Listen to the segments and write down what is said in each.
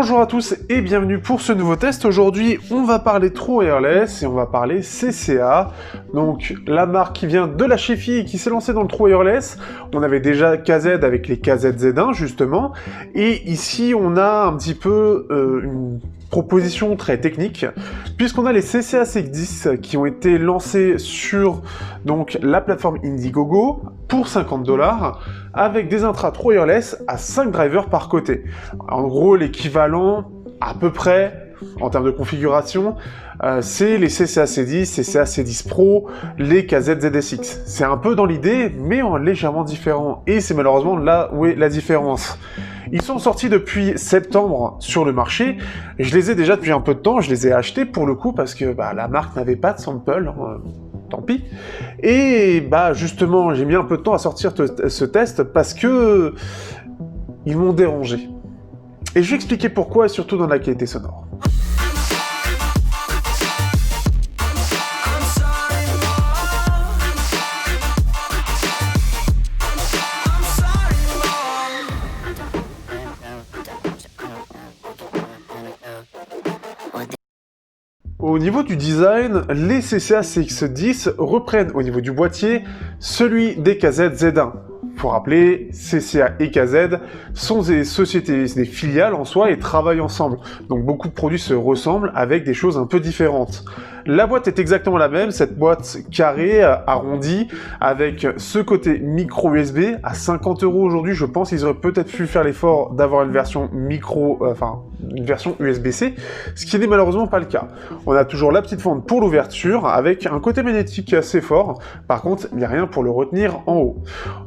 Bonjour à tous et bienvenue pour ce nouveau test. Aujourd'hui, on va parler True Wireless et on va parler CCA. Donc, la marque qui vient de la Shefi et qui s'est lancée dans le True Wireless. On avait déjà KZ avec les KZ-Z1 justement. Et ici, on a un petit peu une proposition très technique, puisqu'on a les CCA CX10 qui ont été lancés sur donc, la plateforme Indiegogo pour $50, avec des intras True Wireless à 5 drivers par côté. En gros, l'équivalent, à peu près, en termes de configuration, c'est les CCA C10, CCA C10 Pro, les KZ ZSX. C'est un peu dans l'idée, mais en légèrement différent. Et c'est malheureusement là où est la différence. Ils sont sortis depuis septembre sur le marché. Je les ai déjà depuis un peu de temps, je les ai achetés pour le coup parce que la marque n'avait pas de sample. Tant pis. Et justement, j'ai mis un peu de temps à sortir ce test parce que ils m'ont dérangé. Et je vais expliquer pourquoi, et surtout dans la qualité sonore. Au niveau du design, les CCA CX10 reprennent au niveau du boîtier celui des KZ Z1. Faut rappeler, CCA et KZ sont des sociétés, des filiales en soi et travaillent ensemble. Donc beaucoup de produits se ressemblent avec des choses un peu différentes. La boîte est exactement la même, cette boîte carrée, arrondie, avec ce côté micro USB à 50 € aujourd'hui. Je pense qu'ils auraient peut-être pu faire l'effort d'avoir une version une version USB-C, ce qui n'est malheureusement pas le cas. On a toujours la petite fente pour l'ouverture, avec un côté magnétique assez fort. Par contre, il n'y a rien pour le retenir en haut.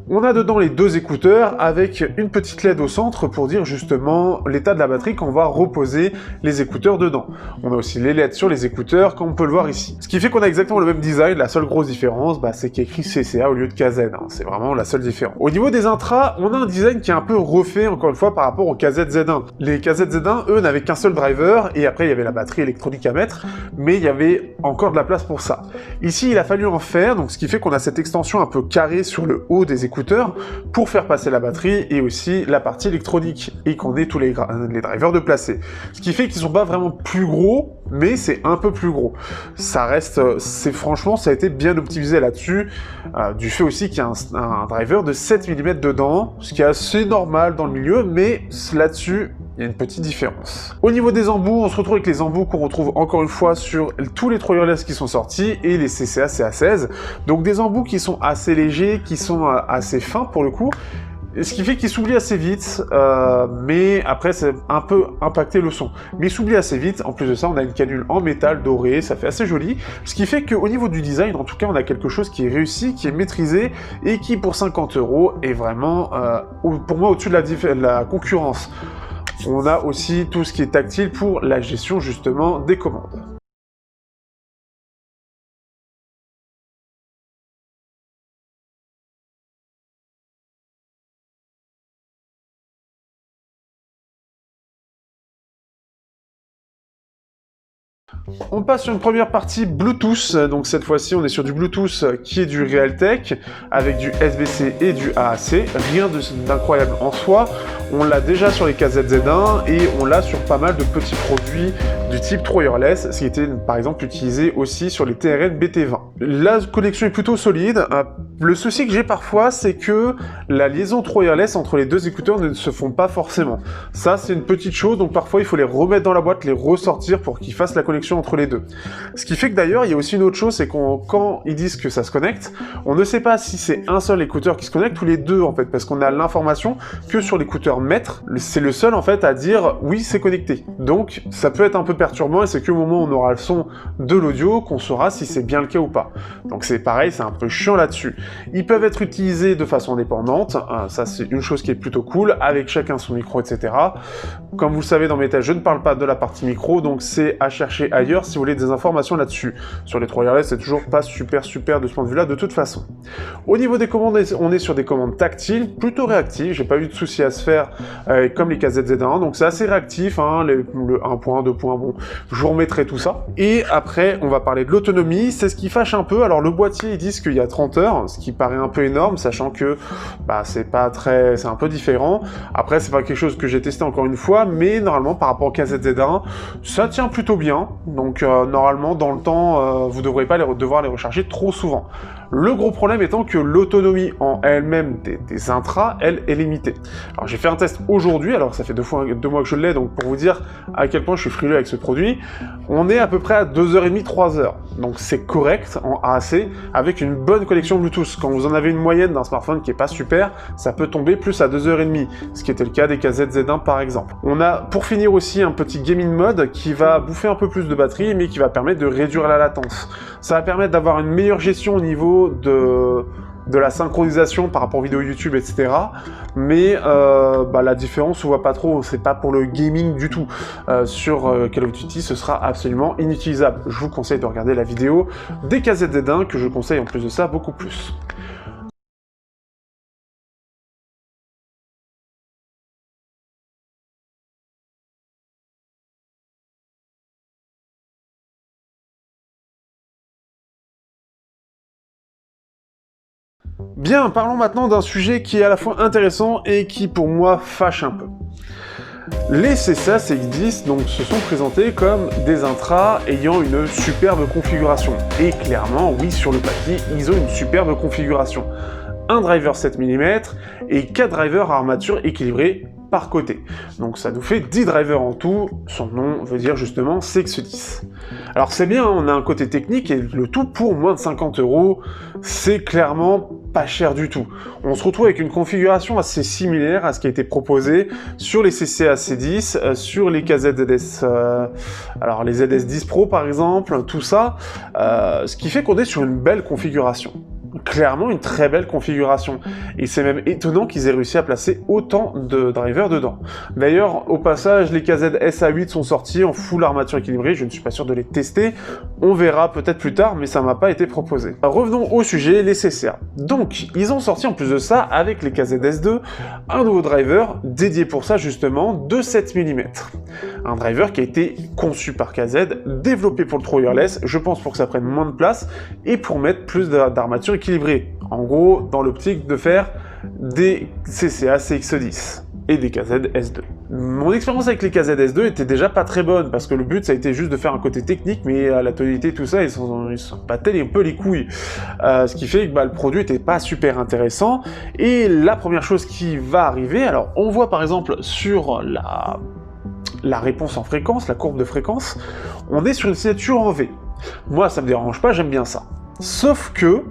On a dedans les deux écouteurs, avec une petite LED au centre pour dire justement l'état de la batterie quand on va reposer les écouteurs dedans. On a aussi les LED sur les écouteurs, comme on peut le voir ici. Ce qui fait qu'on a exactement le même design. La seule grosse différence, c'est qu'il y a écrit CCA au lieu de KZ. C'est vraiment la seule différence. Au niveau des intras, on a un design qui est un peu refait, encore une fois, par rapport aux KZ-Z1. Les KZ-Z1, eux, n'avaient qu'un seul driver, et après, il y avait la batterie électronique à mettre, mais il y avait encore de la place pour ça. Ici, il a fallu en faire, donc ce qui fait qu'on a cette extension un peu carrée sur le haut des écouteurs pour faire passer la batterie et aussi la partie électronique, et qu'on ait tous les drivers de placer. Ce qui fait qu'ils sont pas vraiment plus gros, mais c'est un peu plus gros. Ça reste, franchement, ça a été bien optimisé là-dessus, du fait aussi qu'il y a un driver de 7 mm dedans, ce qui est assez normal dans le milieu, mais là-dessus, il y a une petite différence. Au niveau des embouts, on se retrouve avec les embouts qu'on retrouve encore une fois sur tous les True Wireless qui sont sortis et les CCA CA16. Donc des embouts qui sont assez légers, qui sont assez fins pour le coup, ce qui fait qu'il s'oublie assez vite, mais après c'est un peu impacté le son. Mais il s'oublie assez vite, en plus de ça on a une canule en métal doré, ça fait assez joli, ce qui fait qu'au niveau du design, en tout cas on a quelque chose qui est réussi, qui est maîtrisé, et qui pour 50 € est vraiment, pour moi, au-dessus de la concurrence. On a aussi tout ce qui est tactile pour la gestion justement des commandes. On passe sur une première partie Bluetooth, donc cette fois-ci on est sur du Bluetooth qui est du Realtek, avec du SBC et du AAC, rien d'incroyable en soi, on l'a déjà sur les KZ-Z1 et on l'a sur pas mal de petits produits du type True Wireless, ce qui était par exemple utilisé aussi sur les TRN BT20. La connexion est plutôt solide, le souci que j'ai parfois c'est que la liaison True Wireless entre les deux écouteurs ne se font pas forcément. Ça c'est une petite chose, donc parfois il faut les remettre dans la boîte, les ressortir pour qu'ils fassent la connexion entre les deux. Ce qui fait que d'ailleurs, il y a aussi une autre chose, c'est quand ils disent que ça se connecte, on ne sait pas si c'est un seul écouteur qui se connecte ou les deux en fait, parce qu'on a l'information que sur l'écouteur maître, c'est le seul en fait à dire oui c'est connecté. Donc ça peut être un peu perturbant et c'est qu'au moment où on aura le son de l'audio qu'on saura si c'est bien le cas ou pas. Donc c'est pareil, c'est un peu chiant là-dessus. Ils peuvent être utilisés de façon indépendante, ça c'est une chose qui est plutôt cool, avec chacun son micro, etc. Comme vous le savez dans mes tests, je ne parle pas de la partie micro, donc c'est à chercher ailleurs si vous voulez des informations là-dessus. Sur les 3 wireless, c'est toujours pas super de ce point de vue-là de toute façon. Au niveau des commandes, on est sur des commandes tactiles, plutôt réactives, j'ai pas eu de soucis à se faire comme les KZZ1, donc c'est assez réactif, hein, le 1 point, 2 points, bon, je vous remettrai tout ça. Et après, on va parler de l'autonomie, c'est ce qui fâche un peu. Alors le boîtier, ils disent qu'il y a 30 heures, ce qui paraît un peu énorme, sachant que bah, c'est un peu différent. Après, c'est pas quelque chose que j'ai testé encore une fois, mais normalement, par rapport au KZZ1, ça tient plutôt bien. Donc normalement, dans le temps, vous ne devrez pas devoir les recharger trop souvent. Le gros problème étant que l'autonomie en elle-même des intras, elle, est limitée. Alors j'ai fait un test aujourd'hui, alors ça fait 2 mois que je l'ai, donc pour vous dire à quel point je suis frileux avec ce produit, on est à peu près à 2h30, 3h. Donc c'est correct en AAC, avec une bonne connexion Bluetooth. Quand vous en avez une moyenne d'un smartphone qui est pas super, ça peut tomber plus à 2h30, ce qui était le cas des KZZ1 par exemple. On a pour finir aussi un petit gaming mode qui va bouffer un peu plus de batterie, mais qui va permettre de réduire la latence. Ça va permettre d'avoir une meilleure gestion au niveau de la synchronisation par rapport aux vidéos YouTube, etc. Mais bah, la différence, on voit pas trop, c'est pas pour le gaming du tout. Sur Call of Duty, ce sera absolument inutilisable. Je vous conseille de regarder la vidéo des KZZ1, que je conseille en plus de ça beaucoup plus. Bien, parlons maintenant d'un sujet qui est à la fois intéressant et qui, pour moi, fâche un peu. Les CCA CX10 donc, se sont présentés comme des intras ayant une superbe configuration. Et clairement, oui, sur le papier, ils ont une superbe configuration. Un driver 7 mm et 4 drivers à armature équilibrée par côté. Donc ça nous fait 10 drivers en tout, son nom veut dire justement CX10. Alors c'est bien, on a un côté technique et le tout pour moins de 50 €, c'est clairement pas cher du tout. On se retrouve avec une configuration assez similaire à ce qui a été proposé sur les CCA C10, sur les KZS, alors les ZS10 Pro par exemple, tout ça, ce qui fait qu'on est sur une belle configuration. Clairement une très belle configuration. Et c'est même étonnant qu'ils aient réussi à placer autant de drivers dedans. D'ailleurs, au passage, les KZ SA8 sont sortis en full armature équilibrée, je ne suis pas sûr de les tester, on verra peut-être plus tard, mais ça m'a pas été proposé. Revenons au sujet, les CCA. Donc, ils ont sorti en plus de ça, avec les KZS2, un nouveau driver dédié pour ça justement, de 7 mm. Un driver qui a été conçu par KZ, développé pour le True Wireless, je pense pour que ça prenne moins de place, et pour mettre plus d'armature équilibrée. En gros, dans l'optique de faire des CCA CX10 et des KZ-S2. Mon expérience avec les KZ-S2 était déjà pas très bonne, parce que le but, ça a été juste de faire un côté technique, mais à la tonalité, tout ça, ils s'en battaient un peu les couilles. Ce qui fait que bah, le produit était pas super intéressant, et la première chose qui va arriver, alors on voit par exemple sur la réponse en fréquence, la courbe de fréquence, on est sur une signature en V. Moi, ça me dérange pas, j'aime bien ça. Sauf que,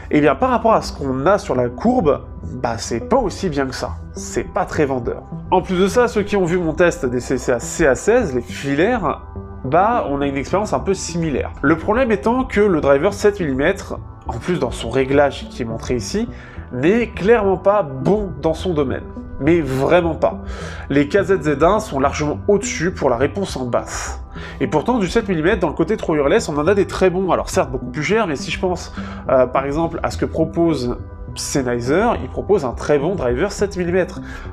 eh bien, par rapport à ce qu'on a sur la courbe, bah, c'est pas aussi bien que ça. C'est pas très vendeur. En plus de ça, ceux qui ont vu mon test des CCA CA16, les filaires, bah, on a une expérience un peu similaire. Le problème étant que le driver 7 mm, en plus dans son réglage qui est montré ici, n'est clairement pas bon dans son domaine. Mais vraiment pas. Les KZZ1 sont largement au-dessus pour la réponse en basse. Et pourtant, du 7 mm, dans le côté True Wireless, on en a des très bons. Alors certes, beaucoup plus chers, mais si je pense, par exemple, à ce que propose Sennheiser, il propose un très bon driver 7 mm.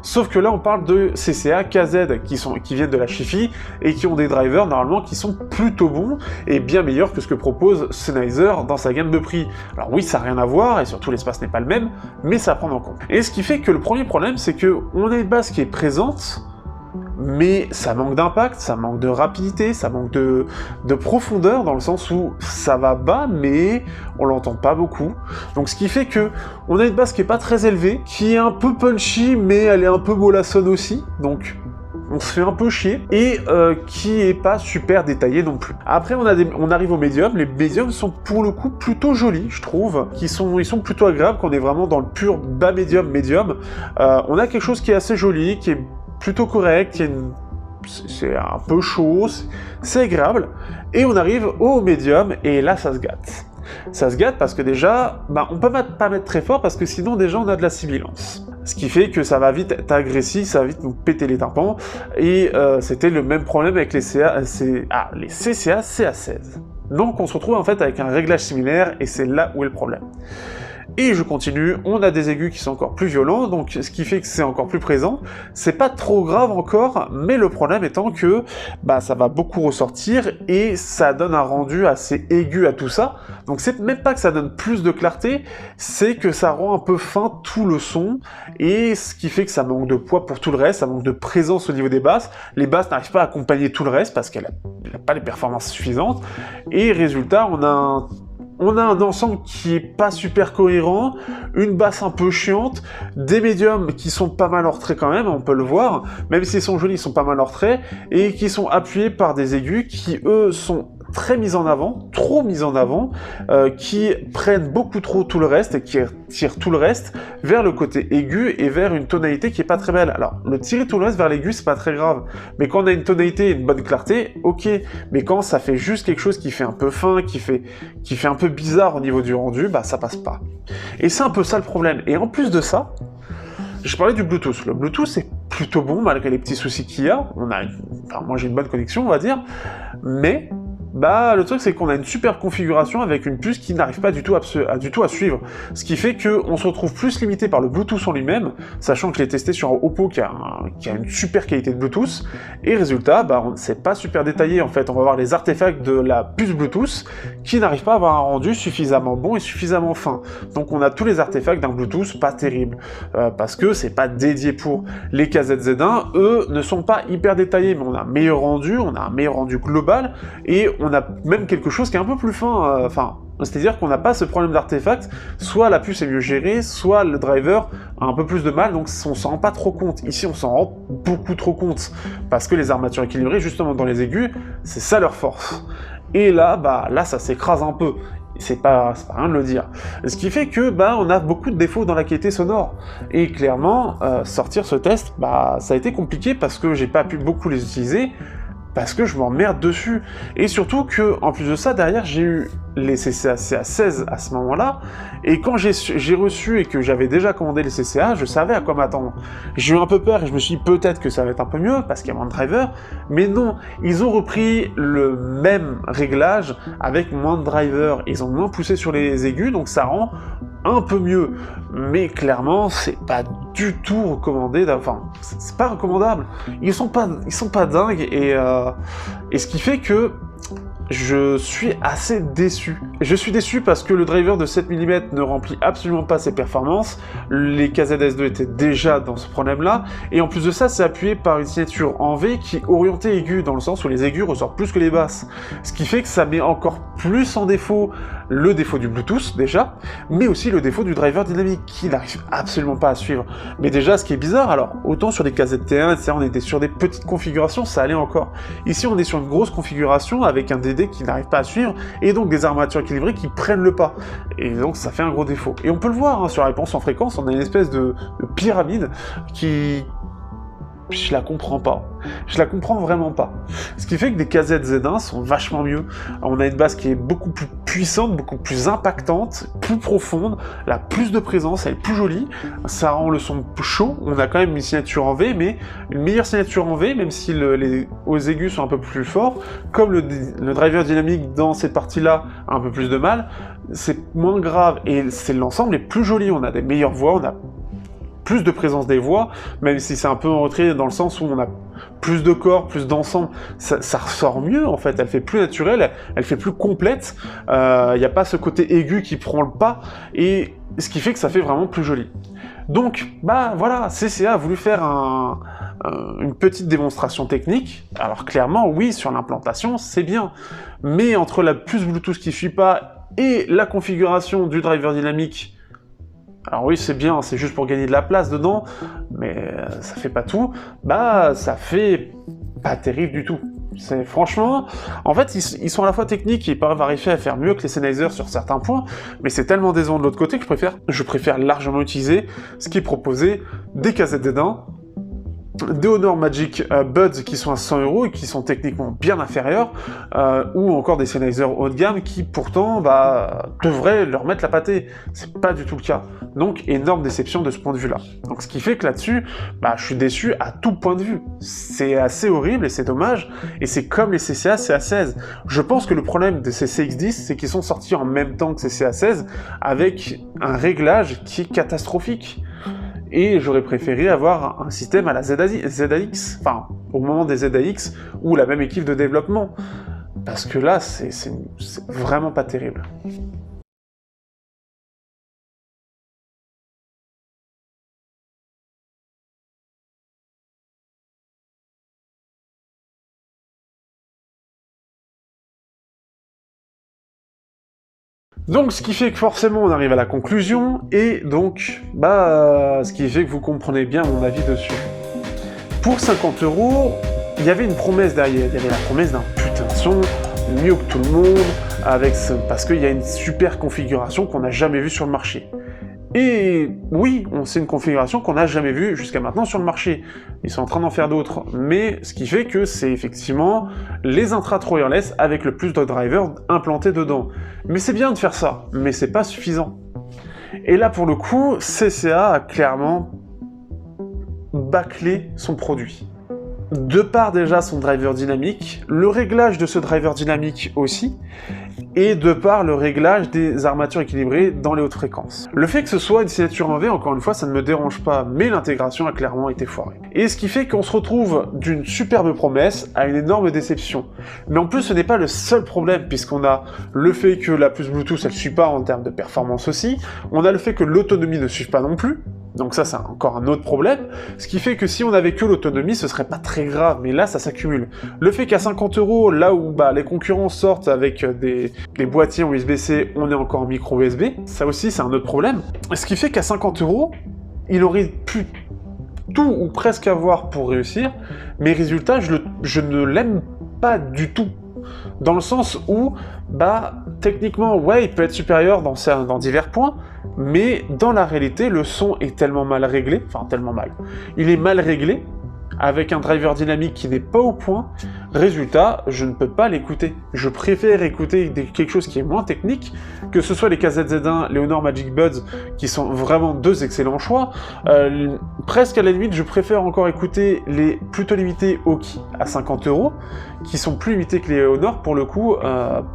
Sauf que là, on parle de CCA, KZ, qui viennent de la Chi-Fi, et qui ont des drivers, normalement, qui sont plutôt bons, et bien meilleurs que ce que propose Sennheiser dans sa gamme de prix. Alors oui, ça n'a rien à voir, et surtout l'espace n'est pas le même, mais ça à prendre en compte. Et ce qui fait que le premier problème, c'est que on a une basse qui est présente, mais ça manque d'impact, ça manque de rapidité, ça manque de profondeur, dans le sens où ça va bas, mais on l'entend pas beaucoup. Donc ce qui fait que on a une basse qui est pas très élevée, qui est un peu punchy, mais elle est un peu mollassonne aussi, donc on se fait un peu chier, et qui est pas super détaillé non plus. Après, on arrive au médium. Les médiums sont pour le coup plutôt jolis, je trouve, ils sont plutôt agréables quand on est vraiment dans le pur bas médium. On a quelque chose qui est assez joli, qui est plutôt correct, c'est un peu chaud, c'est agréable, et on arrive au médium, et là ça se gâte. Ça se gâte parce que déjà, bah, on peut pas mettre très fort, parce que sinon déjà on a de la sibilance. ce qui fait que ça va vite être agressif, ça va vite nous péter les tympans, et c'était le même problème avec les CCA CA16. Donc on se retrouve en fait avec un réglage similaire, et c'est là où est le problème. Et je continue, on a des aigus qui sont encore plus violents, donc ce qui fait que c'est encore plus présent. C'est pas trop grave encore, mais le problème étant que ça va beaucoup ressortir et ça donne un rendu assez aigu à tout ça. Donc c'est même pas que ça donne plus de clarté, c'est que ça rend un peu fin tout le son, et ce qui fait que ça manque de poids pour tout le reste, ça manque de présence au niveau des basses. Les basses n'arrivent pas à accompagner tout le reste parce qu'elle n'a pas les performances suffisantes, et résultat, on a un ensemble qui est pas super cohérent, une basse un peu chiante, des médiums qui sont pas mal en retrait quand même, on peut le voir, même s'ils sont jolis, ils sont pas mal en retrait, et qui sont appuyés par des aigus qui, eux, sont très mis en avant, trop mis en avant, qui prennent beaucoup trop tout le reste et qui tirent tout le reste vers le côté aigu et vers une tonalité qui est pas très belle. Alors, le tirer tout le reste vers l'aigu, c'est pas très grave, mais quand on a une tonalité et une bonne clarté, ok, mais quand ça fait juste quelque chose qui fait un peu fin, qui fait un peu bizarre au niveau du rendu, ça passe pas. Et c'est un peu ça le problème. Et en plus de ça, je parlais du Bluetooth. Le Bluetooth est plutôt bon malgré les petits soucis qu'il y a. Moi j'ai une bonne connexion, on va dire, mais le truc c'est qu'on a une super configuration avec une puce qui n'arrive pas du tout à suivre. Ce qui fait qu'on se retrouve plus limité par le Bluetooth en lui-même, sachant que je l'ai testé sur un Oppo qui a une super qualité de Bluetooth, et résultat, c'est pas super détaillé en fait. On va avoir les artefacts de la puce Bluetooth qui n'arrivent pas à avoir un rendu suffisamment bon et suffisamment fin. Donc on a tous les artefacts d'un Bluetooth pas terrible, parce que c'est pas dédié pour. Les KZZ1, eux, ne sont pas hyper détaillés, mais on a un meilleur rendu global, et on a même quelque chose qui est un peu plus fin, c'est-à-dire qu'on n'a pas ce problème d'artefact, soit la puce est mieux gérée, soit le driver a un peu plus de mal, donc on s'en rend pas trop compte. Ici, on s'en rend beaucoup trop compte, parce que les armatures équilibrées, justement dans les aigus, c'est ça leur force. Et là, là, ça s'écrase un peu. C'est pas rien de le dire. Ce qui fait que, on a beaucoup de défauts dans la qualité sonore. Et clairement, sortir ce test, ça a été compliqué parce que j'ai pas pu beaucoup les utiliser, parce que je m'emmerde dessus. Et surtout que, en plus de ça, derrière, j'ai eu les CCA CA16 à ce moment-là, et quand j'ai reçu et que j'avais déjà commandé les CCA, je savais à quoi m'attendre. J'ai eu un peu peur et je me suis dit peut-être que ça va être un peu mieux, parce qu'il y a moins de drivers, mais non, ils ont repris le même réglage avec moins de drivers, ils ont moins poussé sur les aigus, donc ça rend un peu mieux, mais clairement, c'est pas du tout recommandé, c'est pas recommandable. Ils sont pas dingues, et ce qui fait que je suis assez déçu. Je suis déçu parce que le driver de 7 mm ne remplit absolument pas ses performances, les KZS2 étaient déjà dans ce problème-là, et en plus de ça, c'est appuyé par une signature en V qui est orientée aiguë, dans le sens où les aigus ressortent plus que les basses. Ce qui fait que ça met encore plus en défaut le défaut du Bluetooth, déjà, mais aussi le défaut du driver dynamique, qui n'arrive absolument pas à suivre. Mais déjà, ce qui est bizarre, alors, autant sur des KZT1, etc., on était sur des petites configurations, ça allait encore. Ici, on est sur une grosse configuration, avec un DD qui n'arrive pas à suivre, et donc des armatures équilibrées qui prennent le pas. Et donc, ça fait un gros défaut. Et on peut le voir, sur la réponse en fréquence, on a une espèce de pyramide qui... Je la comprends pas. Je la comprends vraiment pas. Ce qui fait que des KZZ1 sont vachement mieux. On a une basse qui est beaucoup plus puissante, beaucoup plus impactante, plus profonde, elle a plus de présence, elle est plus jolie, ça rend le son chaud. On a quand même une signature en V, mais une meilleure signature en V, même si les hauts aigus sont un peu plus forts, comme le driver dynamique dans cette partie-là a un peu plus de mal, c'est moins grave, et c'est l'ensemble est plus joli. On a des meilleures voix, on a plus de présence des voix, même si c'est un peu en retrait dans le sens où on a plus de corps, plus d'ensemble, ça ressort mieux en fait, elle fait plus naturelle, elle fait plus complète, il n'y a pas ce côté aigu qui prend le pas, et ce qui fait que ça fait vraiment plus joli. Donc, voilà, CCA a voulu faire une petite démonstration technique. Alors clairement, oui, sur l'implantation, c'est bien, mais entre la puce Bluetooth qui suit pas et la configuration du driver dynamique, alors oui, c'est bien, c'est juste pour gagner de la place dedans, mais ça fait pas tout, ça fait pas terrible du tout. C'est franchement, en fait, ils sont à la fois techniques et ils peuvent arriver à faire mieux que les Sennheiser sur certains points, mais c'est tellement décevant de l'autre côté que je préfère largement utiliser ce qui est proposé des KZZ1, des Honor Magic Buds qui sont à 100 € et qui sont techniquement bien inférieurs, ou encore des Sennheiser haut de gamme qui pourtant devraient leur mettre la pâtée. C'est pas du tout le cas. Donc énorme déception de ce point de vue là. Donc ce qui fait que là-dessus, je suis déçu à tout point de vue. C'est assez horrible et c'est dommage, et c'est comme les CCA CA16. Je pense que le problème de ces CX10, c'est qu'ils sont sortis en même temps que ces CA16 avec un réglage qui est catastrophique. Et j'aurais préféré avoir un système à la ZAX, enfin, au moment des ZAX, ou la même équipe de développement. Parce que là, c'est vraiment pas terrible. Donc ce qui fait que forcément on arrive à la conclusion, et donc, ce qui fait que vous comprenez bien mon avis dessus. Pour 50 €, il y avait une promesse derrière, il y avait la promesse d'un putain de son, mieux que tout le monde, parce qu'il y a une super configuration qu'on n'a jamais vue sur le marché. Et oui, c'est une configuration qu'on n'a jamais vue jusqu'à maintenant sur le marché. Ils sont en train d'en faire d'autres, mais ce qui fait que c'est effectivement les intra wireless avec le plus de drivers implantés dedans. Mais c'est bien de faire ça, mais c'est pas suffisant. Et là pour le coup, CCA a clairement bâclé son produit. De par déjà son driver dynamique, le réglage de ce driver dynamique aussi, et de par le réglage des armatures équilibrées dans les hautes fréquences. Le fait que ce soit une signature en V, encore une fois, ça ne me dérange pas, mais l'intégration a clairement été foirée. Et ce qui fait qu'on se retrouve d'une superbe promesse à une énorme déception. Mais en plus, ce n'est pas le seul problème, puisqu'on a le fait que la puce Bluetooth, elle ne suit pas en termes de performance aussi, on a le fait que l'autonomie ne suit pas non plus, donc ça, c'est encore un autre problème, ce qui fait que si on avait que l'autonomie, ce serait pas très grave, mais là, ça s'accumule. Le fait qu'à 50 €, là où les concurrents sortent avec des boîtiers en USB-C, on est encore en micro USB, ça aussi, c'est un autre problème. Ce qui fait qu'à 50 €, il aurait pu tout ou presque avoir pour réussir, mais résultat, je ne l'aime pas du tout. Dans le sens où, techniquement, ouais, il peut être supérieur dans divers points, mais dans la réalité, le son est tellement mal réglé, il est mal réglé, avec un driver dynamique qui n'est pas au point, résultat, je ne peux pas l'écouter. Je préfère écouter quelque chose qui est moins technique, que ce soit les KZZ1, les Honor Magic Buds, qui sont vraiment deux excellents choix. Presque à la limite, je préfère encore écouter les plutôt limités Oki à 50 €, qui sont plus limités que les Honor pour le coup,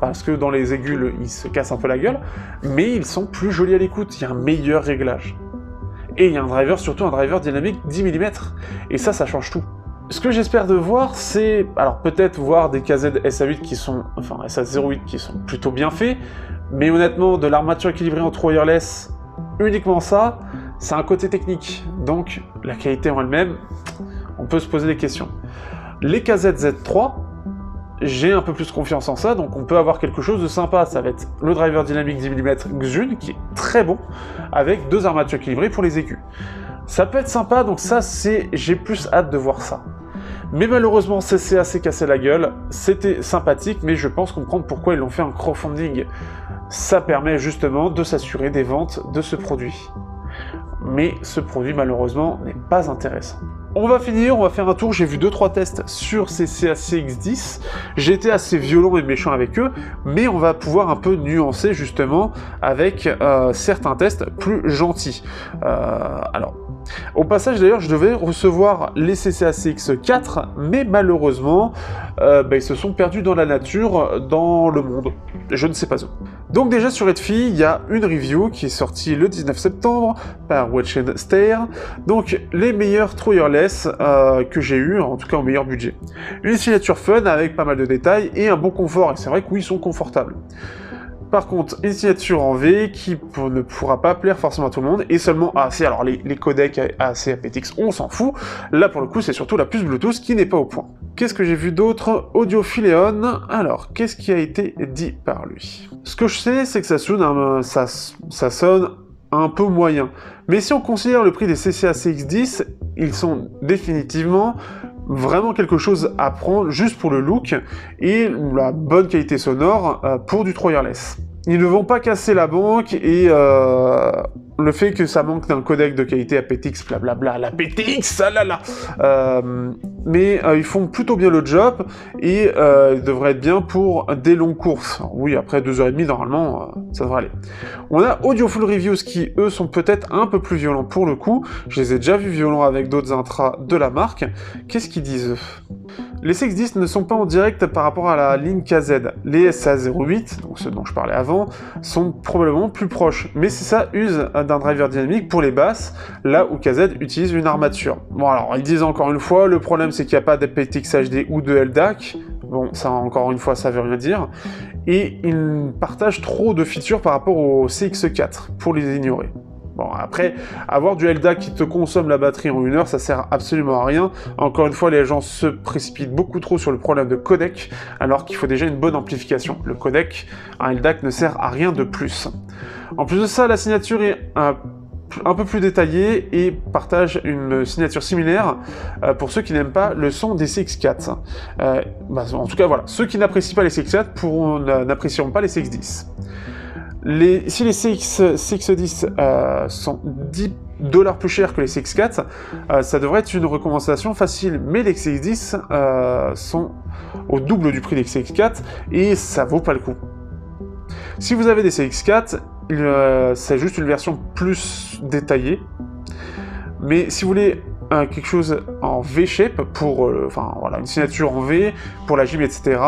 parce que dans les aigus, ils se cassent un peu la gueule, mais ils sont plus jolis à l'écoute, il y a un meilleur réglage. Et il y a surtout un driver dynamique 10 mm, et ça change tout. Ce que j'espère de voir, c'est, alors peut-être voir des KZ SA8 SA08 qui sont plutôt bien faits, mais honnêtement, de l'armature équilibrée en wireless, uniquement ça, c'est un côté technique, donc la qualité en elle-même, on peut se poser des questions. Les KZ-Z3, j'ai un peu plus confiance en ça, donc on peut avoir quelque chose de sympa. Ça va être le driver dynamique 10 mm Xun, qui est très bon, avec deux armatures équilibrées pour les aigus. Ça peut être sympa, donc ça, j'ai plus hâte de voir ça. Mais malheureusement, CCA s'est cassé la gueule, c'était sympathique, mais je pense comprendre pourquoi ils l'ont fait en crowdfunding. Ça permet justement de s'assurer des ventes de ce produit. Mais ce produit, malheureusement, n'est pas intéressant. On va faire un tour, j'ai vu 2-3 tests sur ces CACX10, j'ai été assez violent et méchant avec eux, mais on va pouvoir un peu nuancer justement avec certains tests plus gentils. Alors, au passage d'ailleurs, je devais recevoir les CCACX4, mais malheureusement, ils se sont perdus dans la nature, dans le monde, je ne sais pas où. Donc déjà sur Redfi, il y a une review qui est sortie le 19 septembre par Watch and Stare, donc les meilleurs wireless que j'ai eu, en tout cas au meilleur budget. Une signature fun avec pas mal de détails et un bon confort, et c'est vrai que oui, ils sont confortables. Par contre, une signature en V qui ne pourra pas plaire forcément à tout le monde, et seulement AC, alors les codecs AC aptX, on s'en fout, là pour le coup c'est surtout la puce Bluetooth qui n'est pas au point. Qu'est-ce que j'ai vu d'autre? Audiophilion, alors qu'est-ce qui a été dit par lui? Ce que je sais, c'est que ça sonne un peu moyen, mais si on considère le prix des CCA-CX10, ils sont définitivement vraiment quelque chose à prendre juste pour le look et la bonne qualité sonore pour du wireless. ils ne vont pas casser la banque et le fait que ça manque d'un codec de qualité aptX, blablabla, la aptX, ah là là, mais ils font plutôt bien le job et ils devraient être bien pour des longues courses. Alors, oui, après 2h30, normalement, ça devrait aller. On a Audiofull Reviews qui, eux, sont peut-être un peu plus violents pour le coup. Je les ai déjà vus violents avec d'autres intras de la marque. Qu'est-ce qu'ils disent, eux ? Les CX10 ne sont pas en direct par rapport à la ligne KZ. Les SA08, donc ceux dont je parlais avant, sont probablement plus proches. Mais ça use d'un driver dynamique pour les basses, là où KZ utilise une armature. Bon alors, ils disent encore une fois, le problème c'est qu'il n'y a pas d'aptX HD ou de LDAC. Bon, ça encore une fois, ça veut rien dire. Et ils partagent trop de features par rapport au CX4, pour les ignorer. Bon, après, avoir du LDAC qui te consomme la batterie en 1 heure, ça sert absolument à rien. Encore une fois, les gens se précipitent beaucoup trop sur le problème de codec, alors qu'il faut déjà une bonne amplification. Le codec, un LDAC ne sert à rien de plus. En plus de ça, la signature est un peu plus détaillée et partage une signature similaire pour ceux qui n'aiment pas le son des CX4. En tout cas, voilà, ceux qui n'apprécient pas les CX4 n'apprécieront pas les CX10. Si les CX10 sont $10 plus chers que les CX4, ça devrait être une recommandation facile, mais les CX10 sont au double du prix des CX4 et ça vaut pas le coup. Si vous avez des CX4, c'est juste une version plus détaillée, mais si vous voulez quelque chose en V-shape pour, une signature en V pour la gym, etc.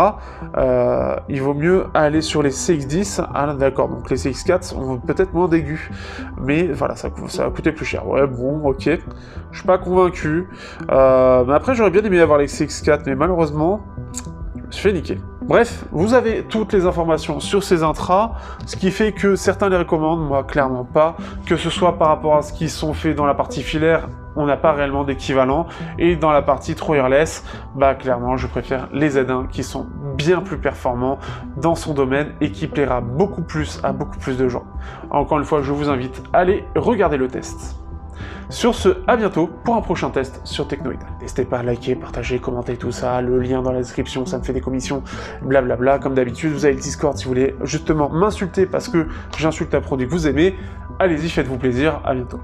Il vaut mieux aller sur les CX10. Ah d'accord, donc les CX4 ont peut-être moins d'aigus, mais voilà, ça va coûter plus cher. Ouais, bon, ok, je suis pas convaincu. Mais après, j'aurais bien aimé avoir les CX4, mais malheureusement, je me suis fait niquer. Bref, vous avez toutes les informations sur ces intras, ce qui fait que certains les recommandent, moi clairement pas, que ce soit par rapport à ce qu'ils sont faits dans la partie filaire, on n'a pas réellement d'équivalent, et dans la partie trop wireless, clairement je préfère les Z1 qui sont bien plus performants dans son domaine et qui plaira beaucoup plus à beaucoup plus de gens. Encore une fois, je vous invite à aller regarder le test. Sur ce, à bientôt pour un prochain test sur Technoid. N'hésitez pas à liker, partager, commenter tout ça, le lien dans la description, ça me fait des commissions, blablabla. Comme d'habitude, vous avez le Discord si vous voulez justement m'insulter parce que j'insulte un produit que vous aimez. Allez-y, faites-vous plaisir, à bientôt.